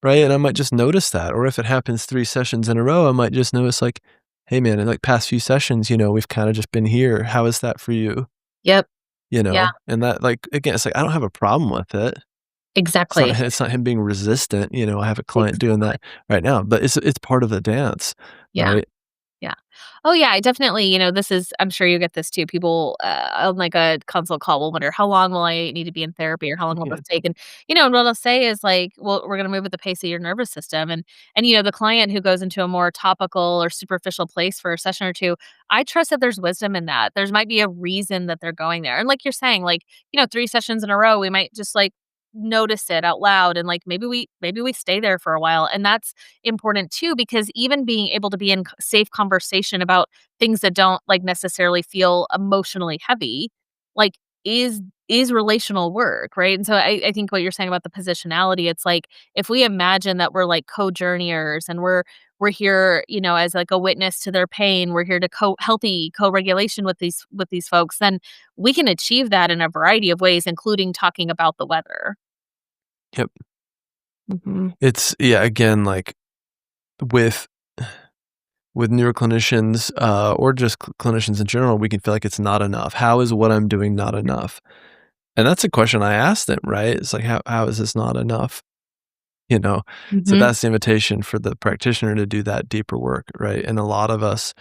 Right, and I might just notice that, or if it happens 3 sessions in a row, I might just notice like, "Hey, man, in, like, past few sessions, we've kinda just been here. How is that for you?" Yep. Yeah. And that, like, again, it's like, I don't have a problem with it. Exactly. It's not him being resistant, I have a client doing Exactly. that right now, but it's part of the dance, Yeah. right? Yeah. Oh, yeah, I definitely this is I'm sure you get this too. People, on, like, a consult call will wonder, "How long will I need to be in therapy, or how long will Yeah, this take?" And what I'll say is, like, "Well, we're gonna move at the pace of your nervous system." And the client who goes into a more topical or superficial place for a session or 2, I trust that there's wisdom in that. There's might be a reason that they're going there. And like you're saying, like, 3 sessions in a row, we might just, like, notice it out loud, and, like, maybe we stay there for a while, and that's important too, because even being able to be in safe conversation about things that don't like necessarily feel emotionally heavy, like is relational work, right? And so I think what you're saying about the positionality, it's like if we imagine that we're like co-journeyers, and we're here, as like a witness to their pain, we're here to healthy co-regulation with these folks, then we can achieve that in a variety of ways, including talking about the weather. yep. Mhm. It's yeah, again, like, with neuroclinicians, or just clinicians in general, we can feel like it's not enough. How is what I'm doing not enough? And that's a question I asked them, right? It's like, how is this not enough? You know? So Mhm. that's the invitation for the practitioner to do that deeper work, right? And a lot of us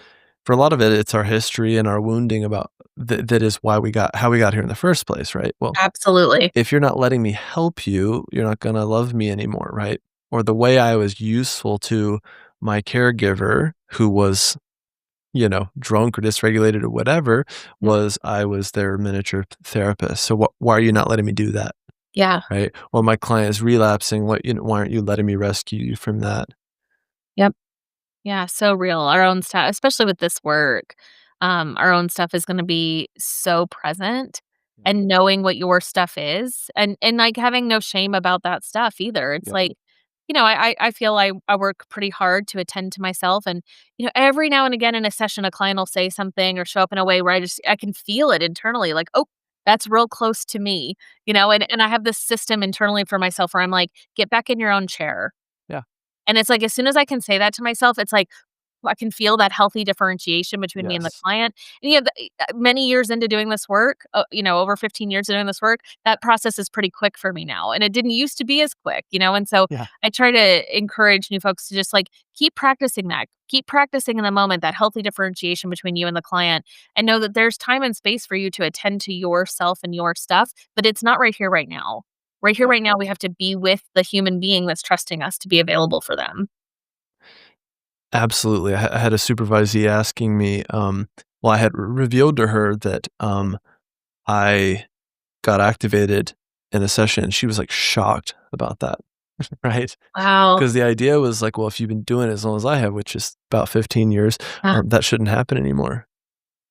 for a lot of it, it's our history and our wounding about that is why we got how we got here in the first place, right? Well, Absolutely. if you're not letting me help you, you're not gonna love me anymore, right? Or the way I was useful to my caregiver who was, drunk or dysregulated or whatever, Yep. was I was their miniature therapist. So why are you not letting me do that? Yeah. Right? Or my client is relapsing, why aren't you letting me rescue you from that? Yep. Yeah, so real. Our own stuff, especially with this work, our own stuff is gonna be so present, Yeah. and knowing what your stuff is, and, like, having no shame about that stuff either. It's Yep. like, I feel I work pretty hard to attend to myself, and, every now and again in a session, a client will say something or show up in a way where I can feel it internally, like, "Oh, that's real close to me," and I have this system internally for myself where I'm like, "Get back in your own chair." Yeah. And it's like, as soon as I can say that to myself, it's like, I can feel that healthy differentiation between me and the Yes. client. And, many years into doing this work, over 15 years of doing this work, that process is pretty quick for me now, and it didn't used to be as quick, and so Yeah. I try to encourage new folks to just, like, keep practicing that. Keep practicing in the moment, that healthy differentiation between you and the client, and know that there's time and space for you to attend to yourself and your stuff, but it's not right here, right now. Right here, Yeah. right now, we have to be with the human being that's trusting us to be available for them. Absolutely. I had a supervisee asking me, well, I had revealed to her that, I got activated in a session. She was, like, shocked about that, right? Wow. Because the idea was like, well, if you've been doing it as long as I have, which is about 15 years, Ah, that shouldn't happen anymore,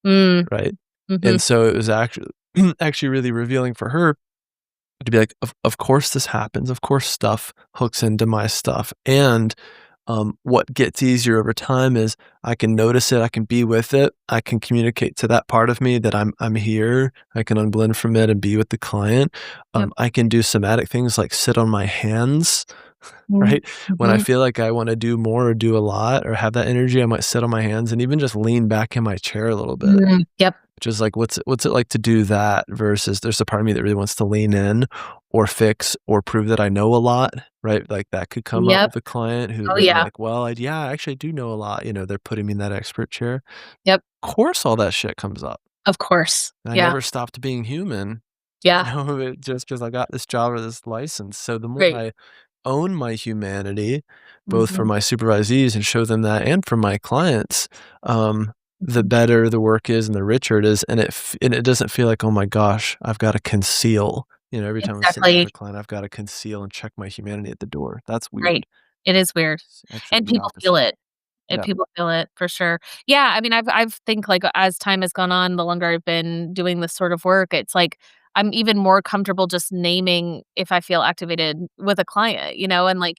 mm, right? mhm, And so it was actually actually really revealing for her to be like, of course this happens. Of course stuff hooks into my stuff. And what gets easier over time is I can notice it, I can be with it, I can communicate to that part of me that I'm here, I can unblend from it and be with the client. yep, I can do somatic things like sit on my hands, Mhm, right? When I mhm. feel like I wanna do more or do a lot or have that energy, I might sit on my hands and even just lean back in my chair a little bit. Yep, Which is like, what's it like to do that versus there's a part of me that really wants to lean in or fix or prove that I know a lot, right? Like, that could come up yep. with a client who Oh, they're yeah. like, "Well, actually, I do know a lot," they're putting me in that expert chair. Yep, Of course, all that shit comes up. of course. I Yeah, never stopped being human, yeah, it just because I got this job or this license. So the more right. I own my humanity, both for Mhm, my supervisees and show them that and for my clients, um, the mhm. better the work is and the richer it is, and it doesn't feel like, "Oh my gosh, I've gotta conceal." Every time I'm sitting down with a Exactly. client, I've gotta conceal and check my humanity at the door. That's Right. weird. It is weird, It's actually and the people feel opposite. it. And Yeah, people feel it for sure. Yeah, I mean, I've think, like, as time has gone on, the longer I've been doing this sort of work, it's like I'm even more comfortable just naming if I feel activated with a client, and, like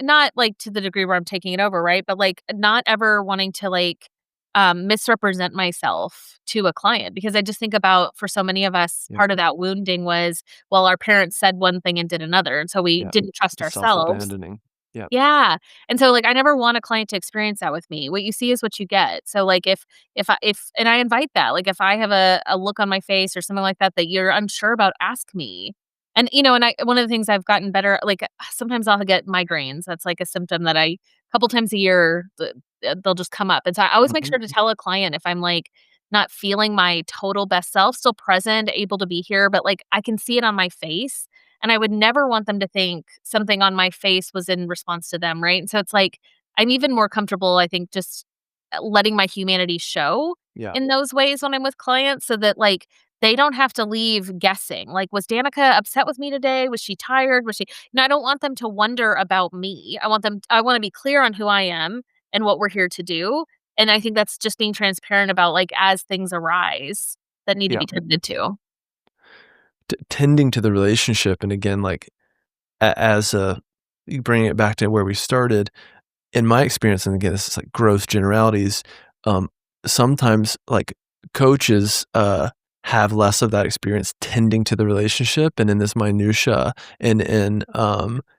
not, like, to the degree where I'm taking it over, right? But, like, not ever wanting to, like, misrepresent myself to a client because I just think about for so many of us, yep, part of that wounding was, well, our parents said one thing and did another, and so we yep. didn't trust The ourselves. self-abandoning. Yep, Yeah, and so, like, I never want a client to experience that with me. What you see is what you get. So, like, if and I invite that, like, if I have a look on my face or something like that that you're unsure about, ask me. And I one of the things I've gotten better like, sometimes I'll get migraines. That's, like, a symptom that I couple times a year, they'll just come up, and so I always make mhm, sure to tell a client if I'm, like, not feeling my total best self, still present, able to be here, but, like, I can see it on my face, and I would never want them to think something on my face was in response to them, right? And so it's like, I'm even more comfortable, I think, just, letting my humanity show yeah, in those ways when I'm with clients so that, like, they don't have to leave guessing, like, "Was Danica upset with me today? Was she tired? Was she" I don't want them to wonder about me. I wanna be clear on who I am and what we're here to do, and I think that's just being transparent about, like, as things arise that need to yeah. be tended to. Tending to the relationship, and again, like, as a you bring it back to where we started, in my experience, and again, this is like gross generalities, um, sometimes like coaches have less of that experience tending to the relationship and in this minutia and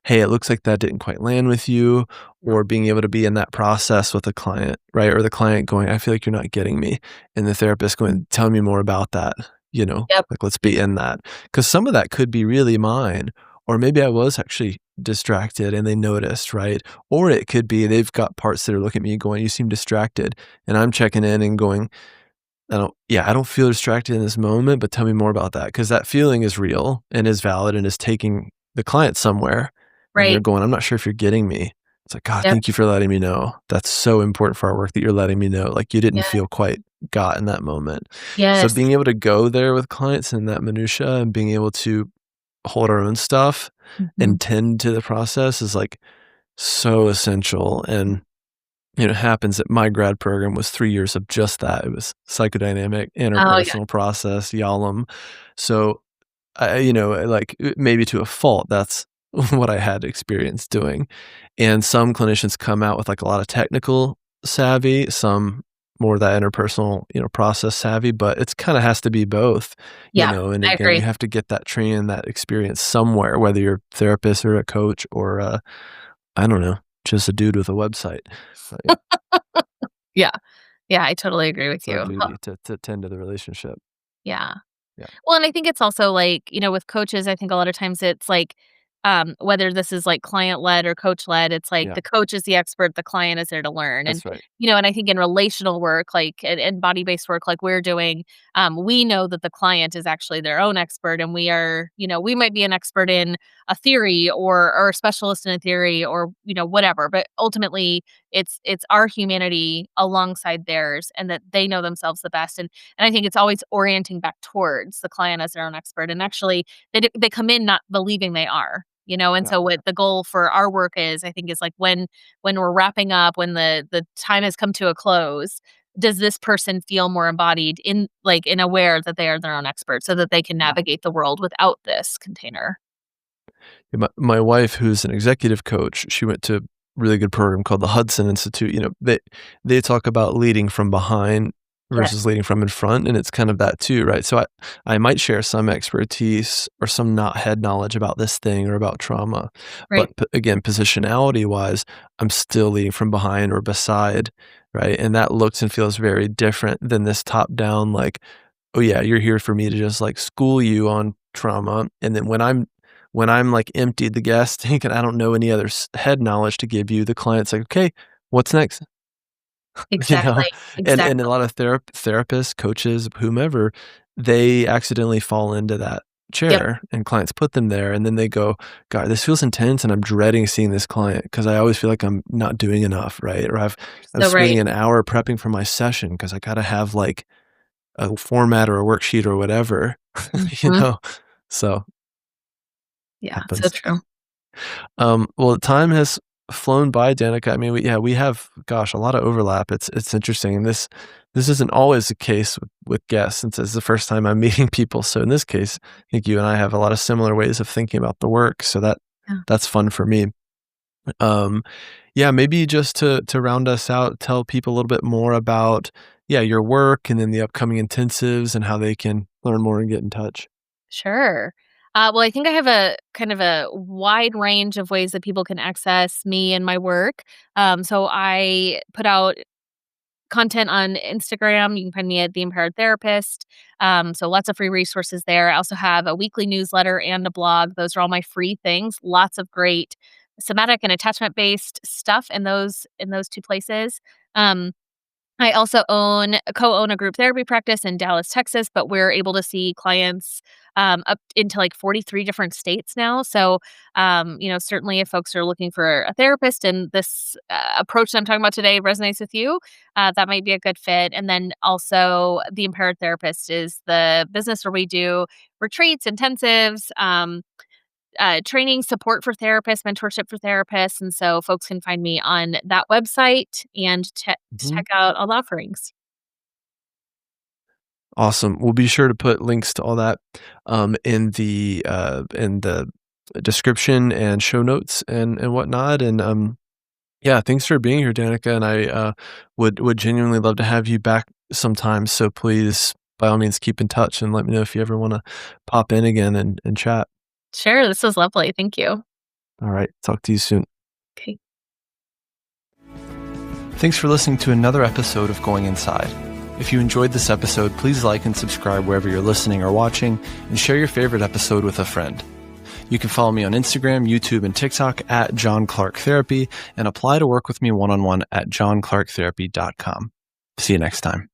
hey, it looks like that didn't quite land with you, or being able to be in that process with the client, right? Or the client going, I feel like you're not getting me. And the therapist going, tell me more about that, Yep, like let's be in that. Because some of that could be really mine. Or maybe I was actually distracted and they noticed, right? Or it could be they've got parts that are looking at me going, "You seem distracted." And I'm checking in and going, I don't feel distracted in this moment, but tell me more about that." Because that feeling is real and is valid and is taking the client somewhere. And they're right. going, "I'm not sure if you're getting me." It's like, "God, Yep. thank you for letting me know. That's so important for our work that you're letting me know." Like, you didn't Yeah. feel quite got in that moment. So Yes. being able to go there with clients in that minutia and being able to hold our own stuff Mhm. and tend to the process is, like, so essential, and, it happens that my grad program was 3 years of just that. It was psychodynamic, Oh, yeah. interpersonal process, YALM. So, like, maybe to a fault, that's what I had experience doing, and some clinicians come out with, like, a lot of technical savvy, some more of that interpersonal, process savvy, but it's kinda has to be both, Yeah, and I again, you agree. have to get that training, that experience somewhere, whether you're a therapist or a coach or, I don't know, just a dude with a website. But yeah, Yeah. Yeah, I totally agree with it's our you. duty to tend to the relationship. Yeah. Yeah, Well, and I think it's also like, with coaches, I think a lot of times it's like, whether this is like client led or coach led, it's like yeah, the coach is the expert, the client is there to learn. And, that's right. and I think in relational work, like and body based work, like we're doing, we know that the client is actually their own expert. And we are, we might be an expert in a theory or a specialist in a theory or, whatever. But ultimately it's our humanity alongside theirs and that they know themselves the best. And I think it's always orienting back towards the client as their own expert, and actually, they come in not believing they are, and Yeah, so what the goal for our work is, I think, is, like, when we're wrapping up, when the time has come to a close, does this person feel more embodied in, like, and aware that they are their own expert so that they can yeah. navigate the world without this container? Yeah, my wife, who's an executive coach, she went to a really good program called the Hudson Institute. They talk about leading from behind Yes. versus leading from in front, and it's kind of that too, right? So I might share some expertise or some not head knowledge about this thing or about trauma, Right. but again, positionality wise, I'm still leading from behind or beside, right? And that looks and feels very different than this top down, like, oh yeah, you're here for me to just like school you on trauma, and then when I'm like emptied the gas tank and I don't know any other head knowledge to give you, the client's like, okay, what's next? You know? Exactly. And a Exactly. lot of therapists, coaches, whomever, they accidentally fall into that Yep. chair and clients put them there and then they go, "God, this feels intense and I'm dreading seeing this client because I always feel like I'm not doing enough," right? Or I'm So right. spending an hour prepping for my session because I gotta have like a format or a worksheet or whatever, you Mhm. know? So, Yeah, so happens. true. Well, time has flown by, Danica. I mean, we have, gosh, a lot of overlap. It's interesting, and this isn't always the case with guests, since it's the first time I'm meeting people. So in this case, I think you and I have a lot of similar ways of thinking about the work. So Yeah. that's fun for me. Um, yeah, maybe just to round us out, tell people a little bit more about your work and then the upcoming intensives and how they can learn more and get in touch. Sure. Well, I think I have a kind of a wide range of ways that people can access me and my work. So I put out content on Instagram. You can find me at The Empowered Therapist. So lots of free resources there. I also have a weekly newsletter and a blog. Those are all my free things. Lots of great somatic and attachment based stuff in those two places. Um, I also co-own a group therapy practice in Dallas, Texas, but we're able to see clients up into like 43 different states now. So, certainly if folks are looking for a therapist and this approach that I'm talking about today resonates with you, that might be a good fit. And then also, the Empowered Therapist is the business where we do retreats, intensives, training support for therapists, mentorship for therapists, and so folks can find me on that website and Mhm. check out all the offerings. Awesome. We'll be sure to put links to all that in the description and show notes and whatnot. And yeah, thanks for being here, Danica. And I would genuinely love to have you back sometime. So please, by all means, keep in touch and let me know if you ever want to pop in again and chat. Sure, this was lovely. Thank you. All right. Talk to you soon. Okay. Thanks for listening to another episode of Going Inside. If you enjoyed this episode, please like and subscribe wherever you're listening or watching, and share your favorite episode with a friend. You can follow me on Instagram, YouTube, and TikTok at John Clarke Therapy, and apply to work with me one-on-one at johnclarketherapy.com. See you next time.